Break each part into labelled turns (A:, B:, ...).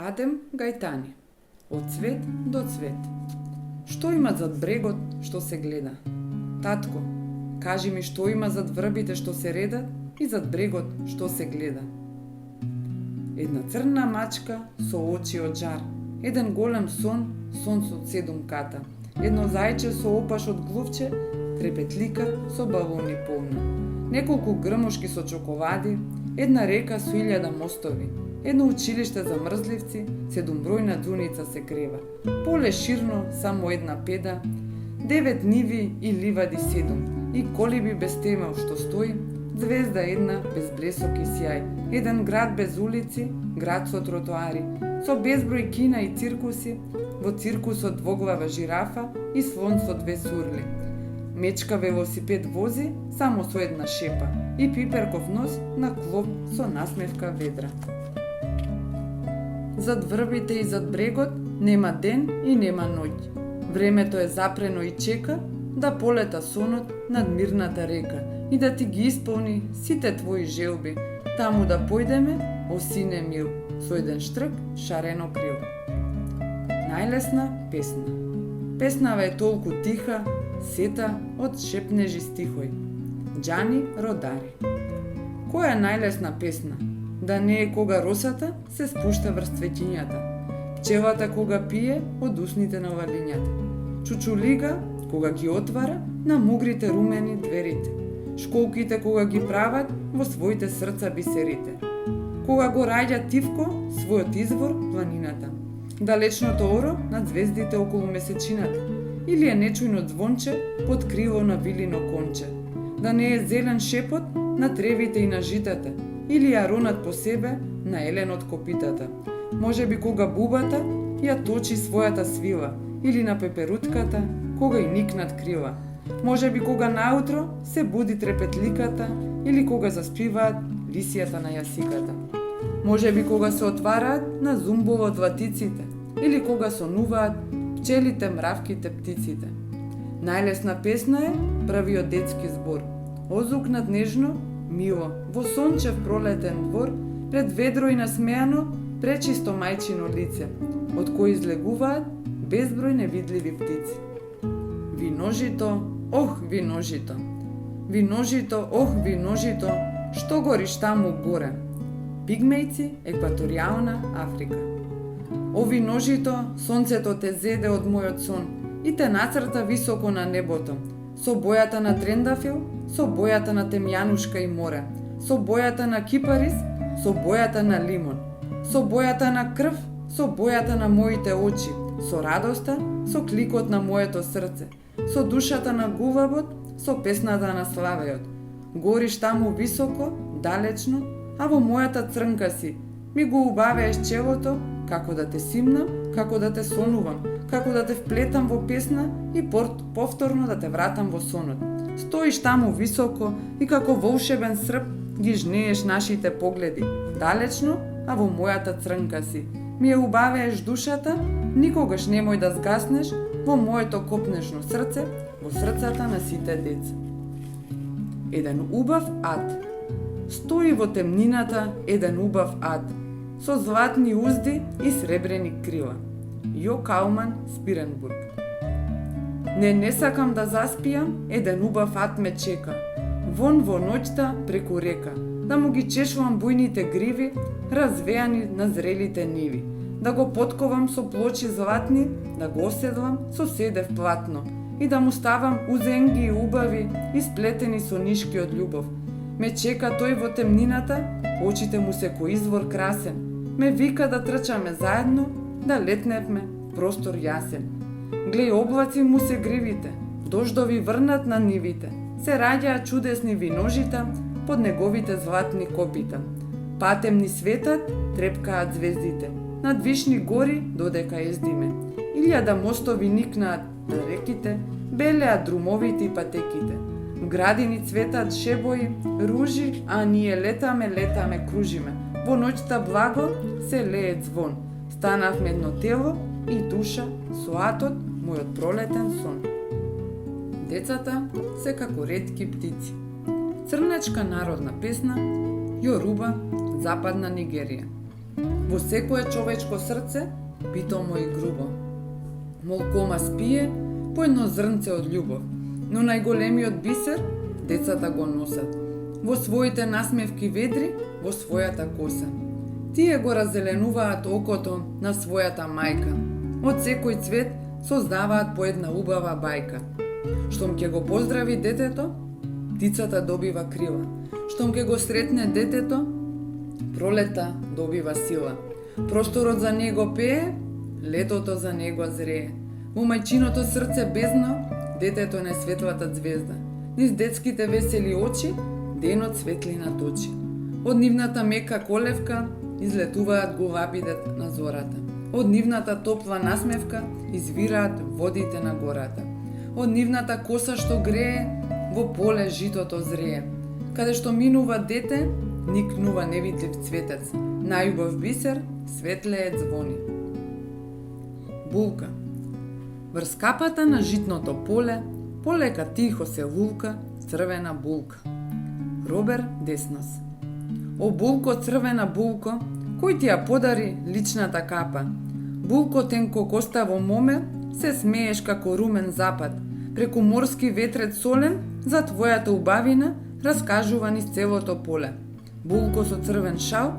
A: Адем Гајтани. Од цвет до цвет. Што има зад брегот што се гледа? Татко, кажи ми што има зад врбите што се редат и зад брегот што се гледа. Една црна мачка со очи од жар, еден голем сон со 7 ката, едно зајче со опаш од глувче, трепетлика со балони полна, неколку грмушки со чоколади, една река со 1000 мостови, едно училиште за мрзливци, 7бројна дуница се крева, поле ширно само една педа, 9 ниви и ливади 7, и колиби без темел што стои, звезда една без блесок и сјај, еден град без улици, град со тротоари, со безброј кина и циркуси, во циркусот двоглава жирафа и слон со 2 сурли. Мечка велосипед вози само со една шепа и пиперков нос на клоп со насмевка ведра. Зад врбите и зад брегот нема ден и нема ноќ. Времето е запрено и чека да полета сонот над мирната река и да ти ги исполни сите твои желби, таму да појдеме о сине мил, со еден штрк шарено крил. Најлесна песна. Песнава е толку тиха, сета од шепнежи стихој. Џани Родари. Која е најлесна песна? Да не е кога росата се спушта врз цвеќињата, пчелата кога пие од усните на валињата, чучулига кога ги отвара на мугрите румени дверите, школките кога ги прават во своите срца бисерите, кога го раѓа тивко својот извор планината, далечното оро над звездите околу месечината, или е нечујно звонче под крило на вилино конче, да не е зелен шепот на тревите и на житата, или ја ронат по себе на еленот копитата. Може би кога бубата ја точи својата свила, или на пеперутката кога и никнат крила. Може би кога наутро се буди трепетликата, или кога заспиваат лисијата на јасиката. Може би кога се отвараат на зумбово длатиците, или кога сонуваат пчелите, мравките, птиците. Најлесна песна е правиот детски збор, озвукнат нежно, мило, во сончев пролетен двор, пред ведро и насмеано, пречисто мајчино лице, од кој излегуваат безброј невидливи птици. Виножито, ох, виножито, виножито, ох, виножито, што гориш таму горе? Пигмејци, екваторијална Африка. О, виножито, сонцето те зеде од мојот сон и те нацрта високо на небото, со бојата на трендафил, со бојата на темјанушка и море, со бојата на кипарис, со бојата на лимон, со бојата на крв, со бојата на моите очи, со радоста, со кликот на моето срце, со душата на гувабот, со песната на славеот. Гориш таму високо, далечно, а во мојата црнка си, ми го убавееш челото, како да те симнам, како да те сонувам, како да те вплетам во песна и повторно да те вратам во сонот. Стоиш таму високо и како волшебен срп ги жнееш нашите погледи, далечно, а во мојата црнка си. Ми ја убавееш душата, никогаш немој да згаснеш во моето копнежно срце, во срцата на сите деца. Еден убав ад. Стои во темнината еден убав ад, со златни узди и сребрени крила. Јо Кауман, Спиренбург. Не сакам да заспијам, еден убав ад ме чека, вон во ноќта преку река, да му ги чешувам бујните гриви, развеани на зрелите ниви, да го потковам со плочи златни, да го оседлам со седев платно и да му ставам узенги и убави, исплетени со нишки од љубов. Ме чека тој во темнината, очите му се кој извор красен, ме вика да трчаме заедно, да летневме простор јасен. Глеј, облаци му се гривите, дождови врнат на нивите, се раѓаат чудесни виножита под неговите златни копита. Патемни светат, трепкаат звездите, над вишни гори додека ездиме. 1000 мостови никнаат на реките, белеат друмовите и патеките. В градини цветат шебои, ружи, а ние летаме, кружиме. Во ноќта благо се лее звон. Станавме едно тело и душа со атот мојот пролетен сон. Децата се како ретки птици. Црнечка народна песна, Јоруба, Западна Нигерија. Во секое човечко срце питомо и грубо. Молкома спие по едно зрнце од љубов, но најголемиот бисер децата го носат. Во своите насмевки ведри, во својата коса. Тие го раззеленуваат окото на својата мајка. Од секој цвет создаваат по една убава бајка. Штом ќе го поздрави детето, птицата добива крила. Штом ќе го сретне детето, пролета добива сила. Просторот за него пее, летото за него зрее. Во мајчиното срце бездна, детето е најсветлата звезда. Низ детските весели очи, денот светлина точи. Од нивната мека колевка излетуваат гувабите на зората. Од нивната топла насмевка извираат водите на гората. Од нивната коса што грее, во поле житото зрее. Каде што минува дете, никнува невидлив цветец. Најубав бисер, светлее звони. Булка. Врз капата на житното поле, полека тихо се лулка црвена булка. Робер Деснос. О булко, црвена булко, кој ти ја подари личната капа? Булко тенко коставо моме, се смееш како румен запад. Преку морски ветрец солен, за твојата убавина, раскажува низ целото поле. Булко со црвен шал,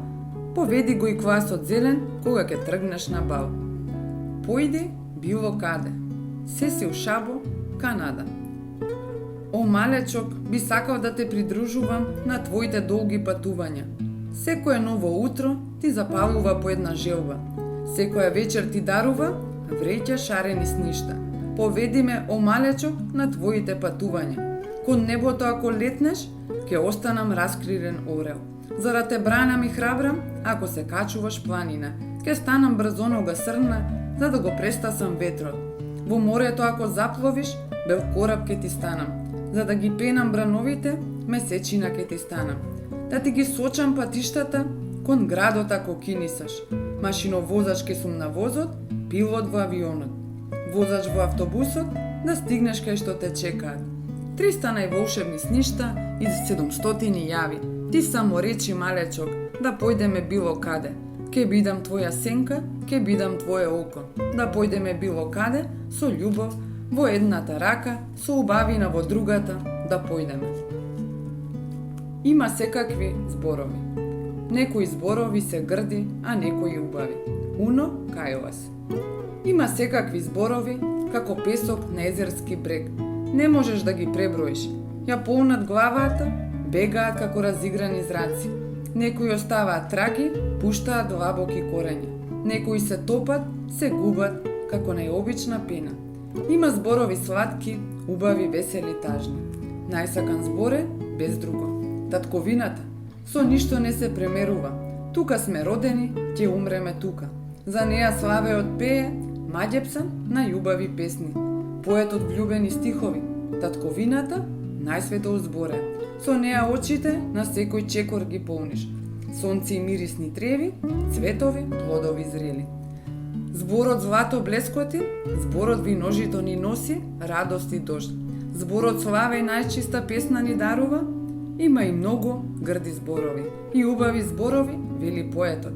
A: поведи го и квасот зелен, кога ќе тргнеш на бал. Појди било каде, се си у Шабо, Канада. О малечок, би сакал да те придружувам на твоите долги патувања. Секое ново утро ти запалува по една желба. Секоја вечер ти дарува вреќа шарени сништа. Поведи ме, о малечок, на твоите патувања. Кон небото ако летнеш, ќе останам раскрилен орел. За да те бранам и храбрам, ако се качуваш планина, ќе станам брзонога срна, за да го престасам ветрот. Во морето ако запловиш, бел кораб ќе ти станам. За да ги пенам брановите, месечина ќе ти станам. Да ти ги сочам патиштата, кон градот ако кинисаш. Машиновозач ке сум на возот, пилот во авионот. Возач во автобусот, да стигнеш кај што те чекаат. 300 најволшебни сништа из 700 јави. Ти само речи, малечок, да појдеме било каде. Ке бидам твоја сенка, ке бидам твое око. Да појдеме било каде, со љубов, во едната рака, со убавина во другата, да појдеме. Има секакви зборови. Некои зборови се грди, а некои убави. Уно Кајовас. Има секакви зборови, како песок на езерски брег. Не можеш да ги преброиш. Ја полнат главата, бегаат како разиграни зраци. Некои оставаат траги, пуштаат длабоки корења. Некои се топат, се губат, како најобична пена. Има зборови сладки, убави, весели, тажни. Најсакан збор е без друго. Татковината. Со ништо не се премерува. Тука сме родени, ќе умреме тука. За неа славеот пее, Маѓепсан најубави песни. Поетот влюбени стихови. Татковината најсветол збор е. Со неа очите на секој чекор ги полниш. Сонци и мирисни треви, цветови, плодови зрели. Зборот злато блескоти, зборот виножито ни носи, радост и дожд. Зборот слава и најчиста песна ни дарува, има и многу грди зборови. И убави зборови, вели поетот.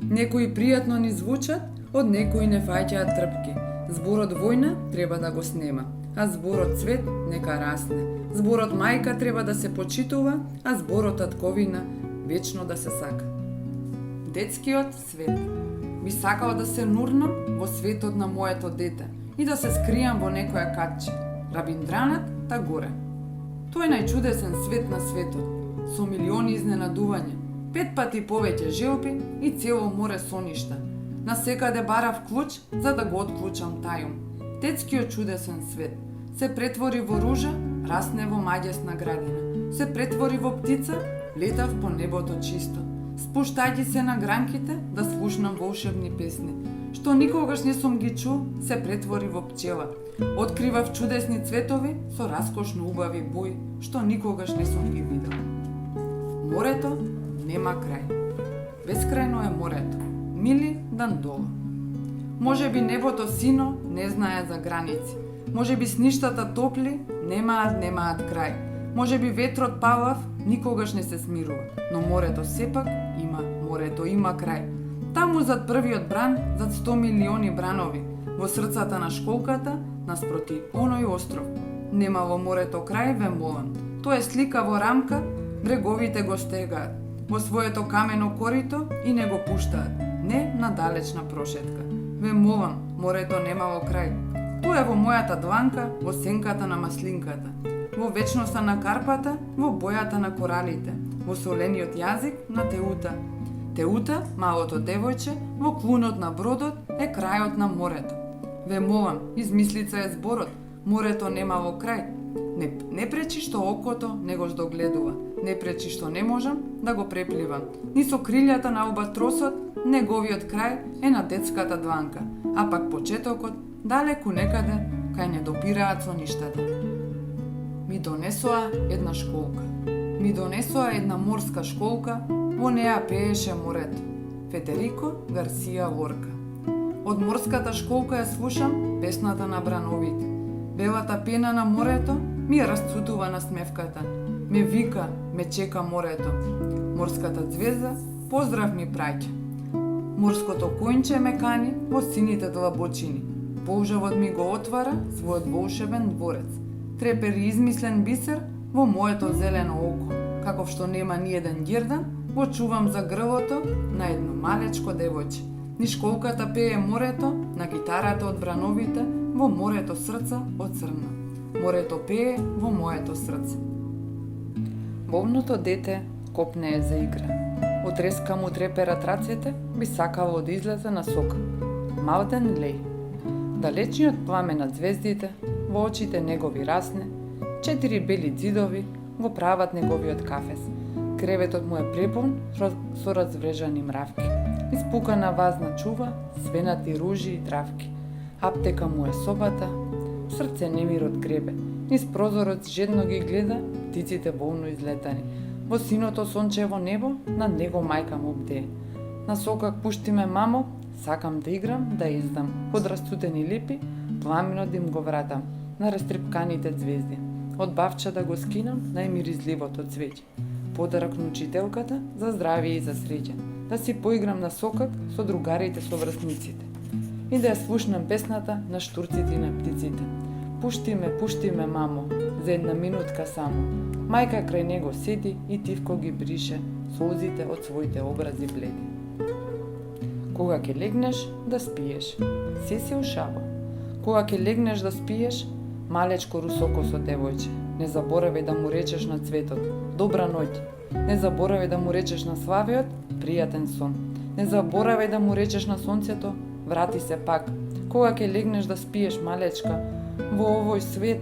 A: Некои пријатно ни звучат, од некои не фаќаат трпки. Зборот војна треба да го снема, а зборот цвет нека расне. Зборот мајка треба да се почитува, а зборот татковина вечно да се сака. Детскиот свет. Би сакал да се нурнам во светот на моето дете и да се скријам во некоја катче. Рабиндранат Тагоре. Тој е најчудесен свет на светот, со милиони изненадувања, 5 пати повеќе желби и цело море соништа. Насекаде барав клуч за да го отклучам тајум. Детскиот чудесен свет се претвори во ружа, расне во маѓесна градина. Се претвори во птица, летав по небото чисто. Спуштајќи се на гранките да слушнам волшебни песни, што никогаш не сум ги чул, се претвори во пчела. Откривав чудесни цветови со раскошно убави бои, што никогаш не сум ги видел. Морето нема крај. Бескрајно е морето. Мили Дандоло. Може би небото сино не знае за граници. Може би сништата топли немаат крај. Може би ветрот палав никогаш не се смирува, но морето сепак има крај. Таму зад првиот бран, зад 100 милиони бранови, во срцата на школката, наспроти оној остров. Нема во морето крај Вемболан. Тоа е слика во рамка, бреговите го стегаат во своето камено корито и не го пуштаат, не на далечна прошетка. Вемболан, морето немало крај. Тоа е во мојата дланка, во сенката на маслинката, во вечноста на карпата, во бојата на коралите, во солениот јазик на Теута. Теута, малото девојче, во клунот на бродот е крајот на морето. Вемболан, измислица е зборот, морето немало крај. Не пречи што окото не го здогледува, не пречи што не можам да го препливам. Ни со крилјата на албатросот, неговиот крај е на детската дланка, а пак почетокот далеку некаде кај не допираат со ништата. Ми донесоа една школка. Ми донесоа една морска школка, во неа пееше морето. Федерико Гарсија Лорка. Од морската школка ја слушам песната на брановите. Белата пена на морето ми ја расцутува на смевката. Ме вика, ме чека морето. Морската звезда поздрав ми праќа. Морското коњче ме кани во сините длабочини. Полжавот ми го отвара својот волшебен дворец. Трепери измислен бисер во моето зелено око. Каков што нема ни еден гердан, го чувам за грлото на едно малечко девојче. Ни школката пее морето на гитарата од брановите во морето срца од црна. Морето пее во моето срце. Бовното дете копнее за игра. Од треска му треперат рацете, би сакало да излезе на сока. Малден леј. Далечниот пламен на звездите, во очите негови расне, 4 бели ѕидови го прават неговиот кафез. Креветот му е препон со разврежани мравки. Испукана вазна чува, свенати ружи и травки. Аптека му е собата, срце немирот гребе. Низ прозорот жедно ги гледа птиците волно излетани. Во синото сончево небо над него мајка му бдее. На сокак пушти ме, мамо, сакам да играм, да издам. Под расцутени липи, пламенот им го вратам на растрепканите звезди. Од бавча да го скинам најмиризливото цвеќе. Подарок на учителката за здравие и за среќа. Да си поиграм на сокак со другарите со врсниците. И да ја слушнам песната на штурците и на птиците. Пушти ме, мамо, за една минутка само. Мајка крај него седи и тивко ги брише солзите од своите образи бледи. Кога ќе легнеш да спиеш, се ушаба. Кога ќе легнеш да спиеш, малечко русокосо девојче, не заборавај да му речеш на цветот добра ноќ. Не заборавај да му речеш на славиот пријатен сон. Не заборавај да му речеш на сонцето врати се пак. Кога ќе легнеш да спиеш, малечка, во овој свет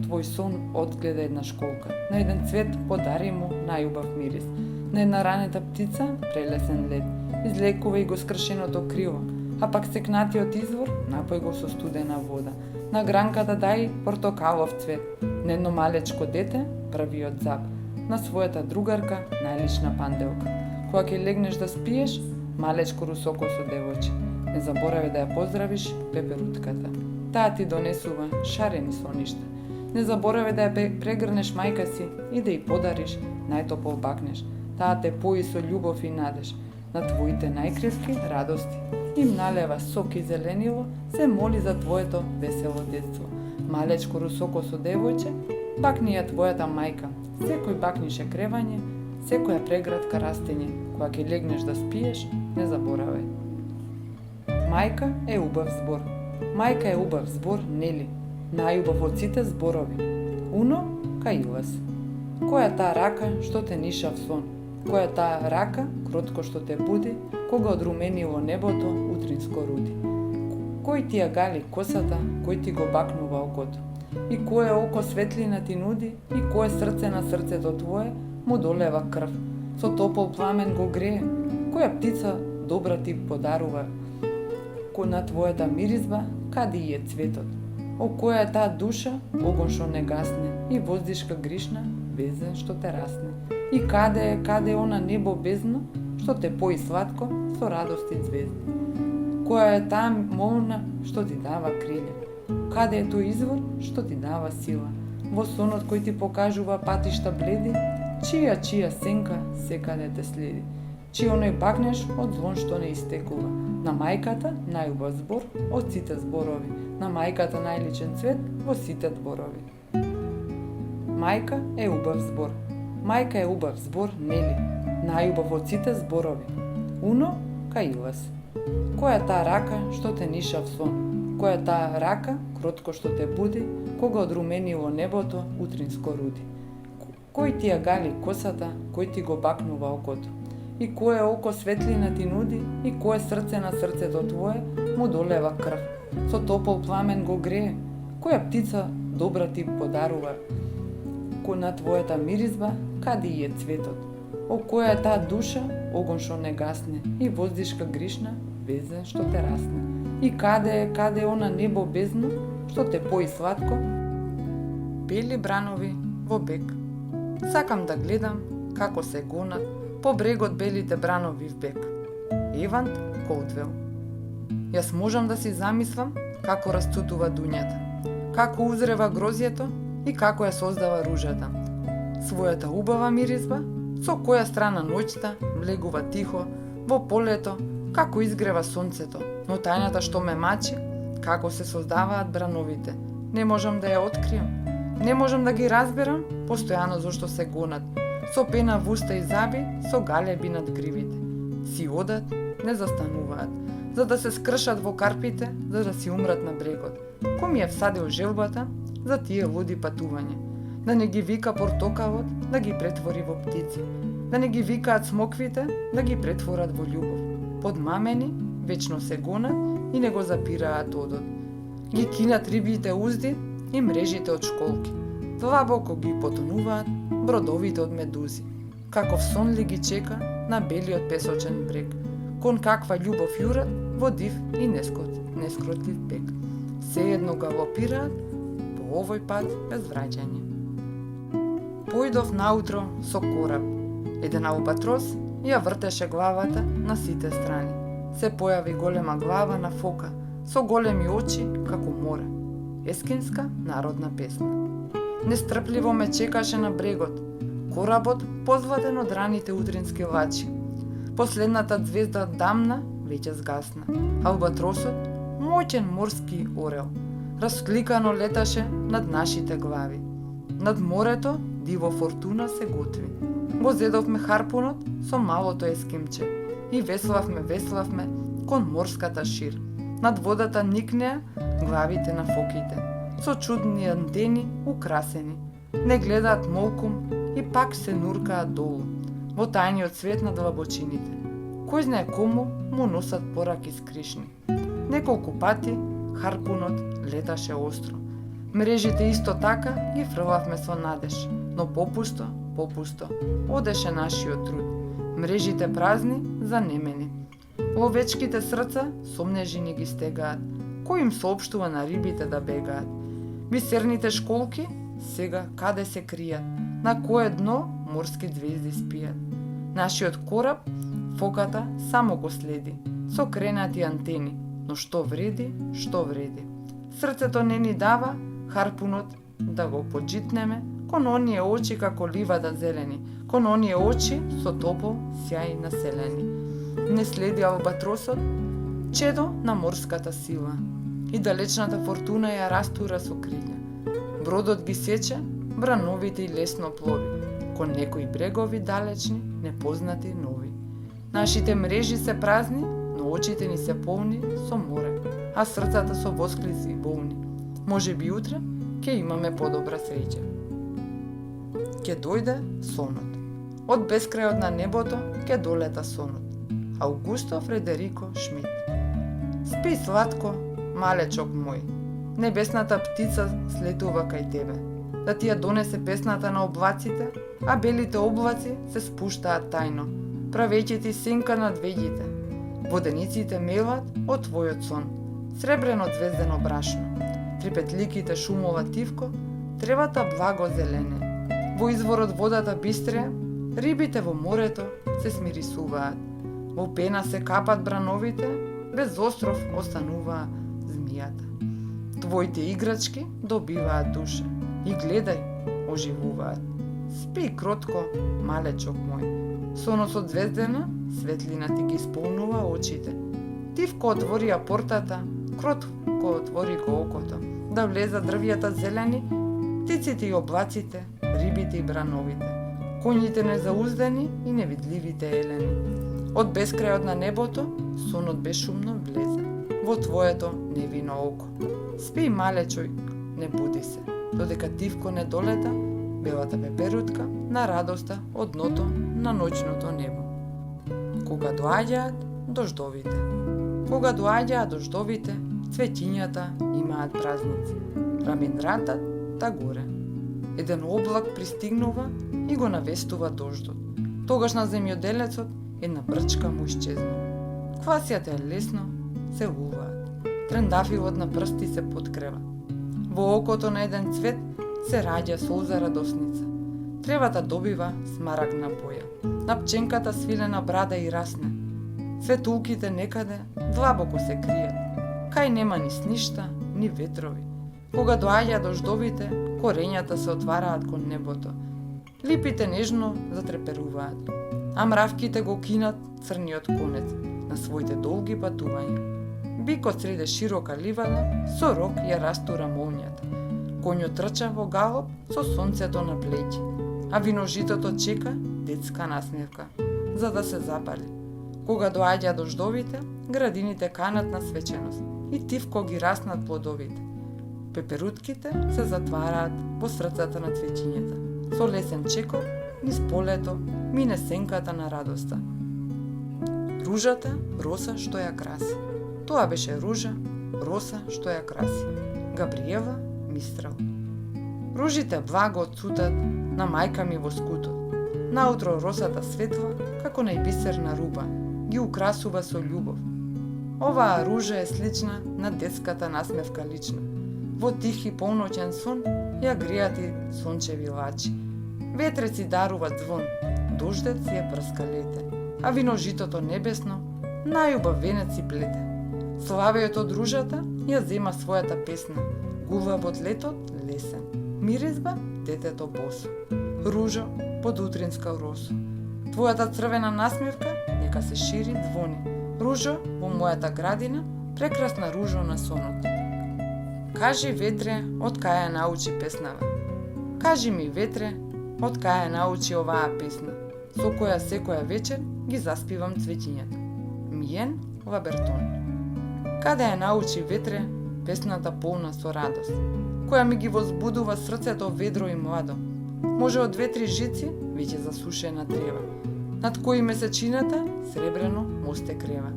A: твој сон одгледа една школка. На еден цвет подари му најубав мирис. На една ранета птица прелесен лед. Излекува и го скршеното крило, а пак секнатиот извор напој го со студена вода. На гранката дај портокалов цвет. На едно малечко дете првиот зап. На својата другарка најлична панделка. Кога ќе легнеш да спиеш, малечко русокосо девојче, не заборавај да ја поздравиш пеперутката. Таа ти донесува шарени соништа. Не заборавај да ја прегрнеш мајка си и да ја подариш најтопол бакнеш. Таа те пои со љубов и надеж на твоите најкрески радости. Им налева сок и зеленило, се моли за твоето весело детство. Малечко русокосо девојче, бакни ја твојата мајка. Секој бакнише кревање, секоја преградка растење. Кога ќе легнеш да спиеш, не заборавај. Мајка е убав збор. Мајка е убав збор, нели? Најубав од сите зборови. Уно каилас. Која таа рака што те ниша в сон? Која таа рака кротко што те буди, кога одруменило небото утринско руди? Кој ти ја гали косата, кој ти го бакнува окото? И кое око светлина ти нуди, и кое срце на срцето твое му долева крв. Со топол пламен го грее, која птица добра ти подарува, кој на твојата миризба каде е цветот. О која е таа душа, огон што не гасне, и воздишка гришна, безен што те расне. И каде е она небо бездно, што те пои сладко со радост и звезди. Која е таа молна што ти дава криле? Каде е тој извор што ти дава сила? Во сонот кој ти покажува патишта бледи, чија сенка секаде те следи. чи оној бакнеш од звон што не истекува. На мајката најубав збор од сите зборови, на мајката најличен цвет во сите дворови. Мајка е убав збор. Мајка е убав збор, нели? Најубав од сите зборови. Уно каилас. Која таа рака што те ниша в сон? Која таа рака кротко што те буди, кога одрумениво небото утринско руди? Кој ти ја гали косата, кој ти го бакнува окото? И кое око светлина ти нуди, и кое срце на срцето твое му долева крв. Со топол пламен го грее, која птица добра ти подарува, на твојата миризба, каде е цветот? О која е таа душа, огон што не гасне, и воздишка гришна, безден што те расне. И каде е она небо бездно, што те пои сладко? Бели бранови во бег. Сакам да гледам како се гонат по брегот белите бранови в бег. Евант Колдвел. Јас можам да си замислам како расцутува дуњата, како узрева грозјето и како ја создава ружата. Својата убава миризба, со која страна ноќта влегува тихо во полето, како изгрева сонцето, но тајната што ме мачи, како се создаваат брановите, не можам да ја откријам. Не можам да ги разберам постојано зошто се гонат, со пена в уста и заби, со галеби над гривите. Си одат, не застануваат, за да се скршат во карпите, за да си умрат на брегот. Кој ми е всадил желбата за тие луди патување? Да не ги вика портокалот, да ги претвори во птици. Да не ги викаат смоквите, да ги претворат во љубов. Подмамени, вечно се гонат и не го запираат одот. Ги кинат рибите узди и мрежите од школки. Длабоко ги потонуваат бродовите од медузи. Каков сон ли ги чека на белиот песочен брег. Кон каква љубов јурат во див и нескротлив бег. Сеедно галопираат по овој пат без враќање. Појдов наутро со кораб. Еден албатрос ја вртеше главата на сите страни. Се појави голема глава на фока, со големи очи како море. Ескинска народна песна. Нестрпливо ме чекаше на брегот. Коработ позваден од раните утрински лачи. Последната звезда дамна веќе згасна. Албатросот, моќен морски орел, раскликано леташе над нашите глави. Над морето диво фортуна се готви. Го зедовме харпунот со малото ескимче и веславме кон морската шир. Над водата никнеа главите на фоките, со чудни антени украсени. Не гледаат молкум и пак се нуркаат долу, во тајниот свет на длабочините. Кој знае кому му носат пораки скришни. Неколку пати харпунот леташе остро. Мрежите исто така ги фрлавме со надеж, но попусто одеше нашиот труд. Мрежите празни, занемени. Ловечките срца сомнежини ги стегаат. Кој им соопштува на рибите да бегаат? Бисерните школки сега каде се кријат? На кое дно морски звезди спијат? Нашиот кораб, фоката, само го следи, со кренати антени, но што вреди? Срцето не ни дава харпунот да го поджитнеме кон оние очи како ливада зелени, кон оние очи со топол сјај населени. Не следи албатросот, чедо на морската сила, и далечната фортуна ја растура со крилја. Бродот ги сече, брановите и лесно плови, кон некои брегови далечни, непознати нови. Нашите мрежи се празни, но очите ни се полни со море, а срцата со восклици болни. Може би утре ќе имаме подобра среќа. Ќе дојде сонот. Од бескрајот на небото ќе долета сонот. Аугусто Фредерико Шмидт. Спи сладко, малечок мој. Небесната птица слетува кај тебе, да ти ја донесе песната на облаците, а белите облаци се спуштаат тајно, правејќи ти сенка над веѓите. Водениците мелат од твојот сон, сребрено звездено брашно. Трипетликите шумова тивко, тревата благо зелене. Во изворот водата бистреја, рибите во морето се смирисуваат. Во пена се капат брановите, без остров остануваа змијата. Твоите играчки добиваат душа и гледај, оживуваат. Спи кротко, малечок мој. Сонот со звездена светлина ти ги исполнува очите. Тивко отвори ја портата, кротко отвори го окото, да влезат дрвјата зелени, птиците и облаците, рибите и брановите, коњите незауздани и невидливите елени. Од бескрајот на небото, сонот бесшумно влезе во твоето невино око. Спи, малечој, не буди се, додека Тивко не долета, белата пеперутка на радоста од дното на ноќното небо. Кога доаѓаат дождовите. Кога доаѓаат дождовите, цветињата имаат празници. Раминдратат та горе. Еден облак пристигнува и го навестува дождот. Тогаш на земјоделецот една брчка му исчезнува. Квасијата е лесно се уваат. Трендафилот на прсти се подкрева. Во окото на еден цвет се раѓа солза радосница. Тревата добива смарагна боја. На пченката свилена брада и расне. Светулките некаде длабоко се кријат. Кај нема ни сништа, ни ветрови. Кога доаѓа дождовите, корењата се отвараат кон небото. Липите нежно затреперуваат, а мравките го кинат црниот конец на своите долги патувања. Бикот среде широка ливада со рог ја растура молњата. Конјот трча во галоп со сонцето на плеќи, а виножитото чека детска насмевка, за да се запали. Кога доаѓа дождовите, градините канат на свеченост и Тивко ги раснат плодовите. Пеперутките се затвараат во срцата на цветињата. Со лесен чекор, низ полето, мине сенката на радоста. Ружата, роса што ја краси. Тоа беше ружа, роса што ја краси. Габриела Мистрал. Ружите благо отцутат на мајка ми во скутот. Наутро росата светла, како најбисерна руба, ги украсува со љубов. Оваа ружа е слична на детската насмевка лична. Во тихи полноќен сон ја греат и сончеви лачи. Ветреци даруват звон, дождец ја прска лете, а виножитото небесно најубав венец си плете. Славејот од ружата ја зема својата песна, гувавот летот лесен, миризба детето босо. Ружо под утринска росо. Твојата црвена насмевка нека се шири звони. Ружо во мојата градина, прекрасна ружо на сонот. Кажи ветре, од кај ја научи песнава. Кажи ми ветре, од кај ја научи оваа песна, со која секоја вечер ги заспивам цветињата. Миен Вабертон. Каде ја научи ветре, песната полна со радост, која ми ги возбудува срцето ведро и младо. Може од 2-3 жици веќе засушена трева, над кои месечината сребрено мосте крева.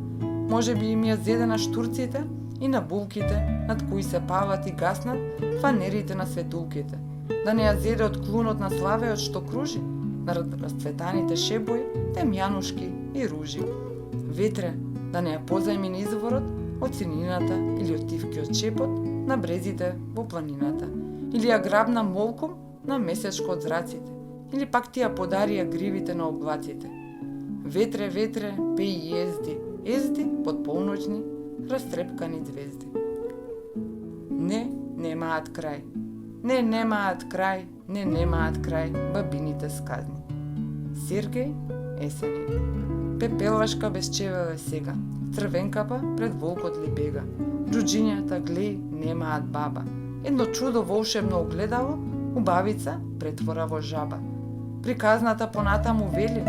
A: Може би им ја зеде на штурците и на булките, над кои се палат и гаснат фанерите на светулките. Да не ја зеде од клунот на славеот што кружи, на расцветаните шебои, темјанушки и ружи. Ветре, да не ја позајми на изворот од синината или од тивкиот чепот на брезите во планината, или ја грабна молком на месечко од зраците, или пак ти ја подарија гривите на облаците. Ветре, ветре, пеј и езди, езди под полноќни, растрепкани звезди. Не, немаат крај. Не, немаат крај, не, немаат крај, бабините сказни. Сергеј Есенин. Пепелашка без чевел е сега, црвенкапа пред волкот ли бега. Джуджињата, глеј, немаат баба. Едно чудо волшебно огледало, убавица претвора во жаба. Приказната понатаму вели,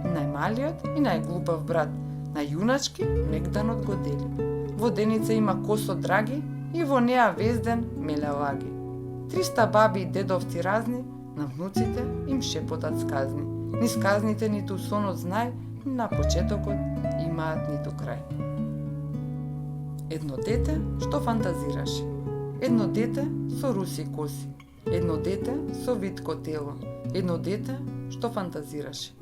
A: најмалиот и најглупав брат, на јуначки мегданот го дели. Воденица има косо драги и во неа везден меле лаги. 300 баби и дедовци разни, на внуците им шепотат сказни. Ни сказните ниту сонот знај, на почетокот имаат ниту крај. Едно дете што фантазираше. Едно дете со руси коси. Едно дете со витко тело. Едно дете што фантазираше.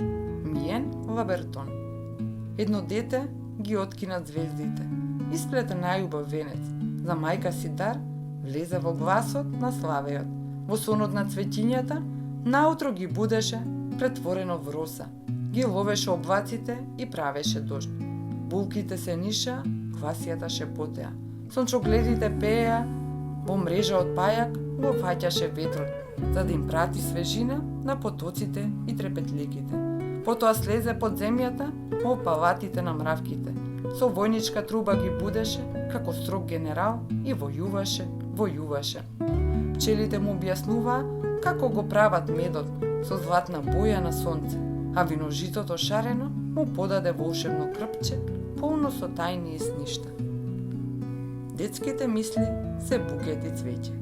A: Миен Вабертон. Едно дете ги откина звездите. Исплете најубав венец. За мајка си дар влезе во гласот на славеот. Во сонот на цветињата наутро ги будеше претворено в роса. Ги ловеше облаците и правеше дожд. Булките се ниша, квасијата шепотеа. Сончогледите пееа, во мрежа од пајак го фаќаше ветрот, за да им прати свежина на потоците и трепетлеките. Потоа слезе под земјата, по палатите на мравките. Со војничка труба ги будеше, како строг генерал, и војуваше. Пчелите му објаснуваа како го прават медот со златна боја на сонце, а виножитото шарено му подаде волшебно крпче, полно со тајни и сништа. Детските мисли се букети цвеќе.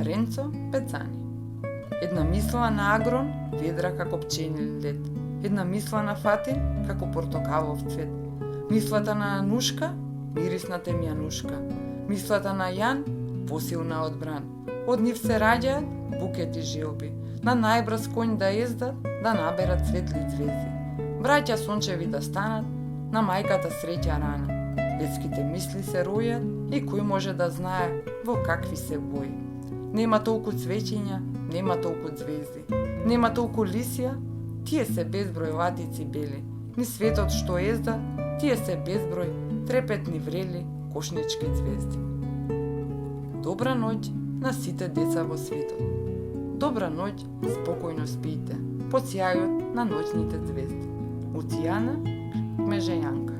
A: Ренцо Пецани. Една мисла на Агрон, ведра како пченин лед. Една мисла на Фатин, како портокалов цвет. Мислата на Анушка, мирисна темјанушка. Мислата на Јан, посилна од бран. Од нив се раѓаат букети желби. На најбрз конј да ездат, да наберат светли звезди. Браќа сончеви да станат, на мајката среќа рана. Детските мисли се ројат и кој може да знае во какви се бои. Нема толку цвеќиња, нема толку звезди. Нема толку лисија, тие се безброј латици бели. Ни светот што езда, тие се безброј трепетни врели кошнички звезди. Добра ноќ на сите деца во светот. Добра ноќ, спокојно спијте, под сјајот на ноќните звезди. Уцијана Кмежејанка.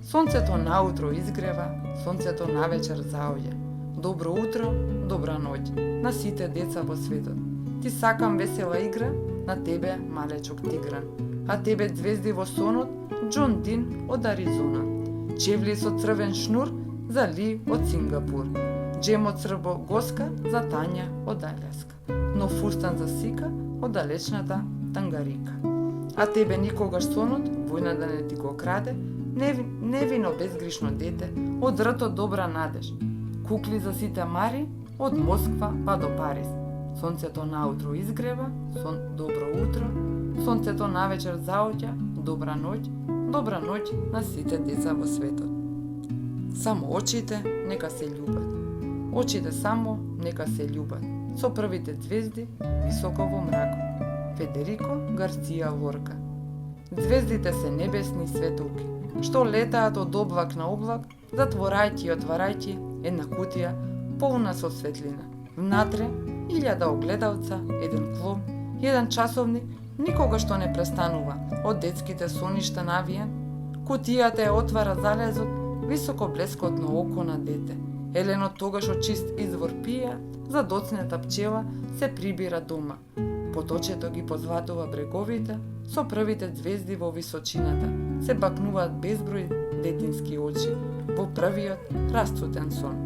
A: Сонцето наутро изгрева, сонцето навечер заоѓа. Добро утро, добра ноќ на сите деца во светот. Ти сакам весела игра на тебе, малечок тигран. А тебе звезди во сонот, Џон Дин од Аризона. Чевли со црвен шнур за Ли од Сингапур. Джем од црбогоска за Тања од Алјаска. Но фустан за Сика од далечната Тангарика. А тебе никогаш сонот, војна да не ти го краде, невино безгришно дете, од ртот добра надеж. Кукли за сите мари, од Москва па до Париз. Сонцето наутро изгрева, добро утро, сонцето навечер заоѓа, добра ноќ на сите деца во светот. Само очите нека се љубат. Очите само нека се љубат. Со првите звезди високо во мракот. Федерико Гарција Лорка. Звездите се небесни светулки, што летаат од облак на облак, затворајќи и отварајќи една кутија полна со светлина. Внатре 1000 огледалца, еден клом, еден часовник, никога што не престанува од детските соништа навиен. Кутијата е отвара залезот, високо блескотно око на дете. Елено тогаш од чист извор пија, за доцнета пчела се прибира дома. Поточето ги позватува бреговите, со првите звезди во височината се бакнуваат безброј детински очи во првиот расцутен сон.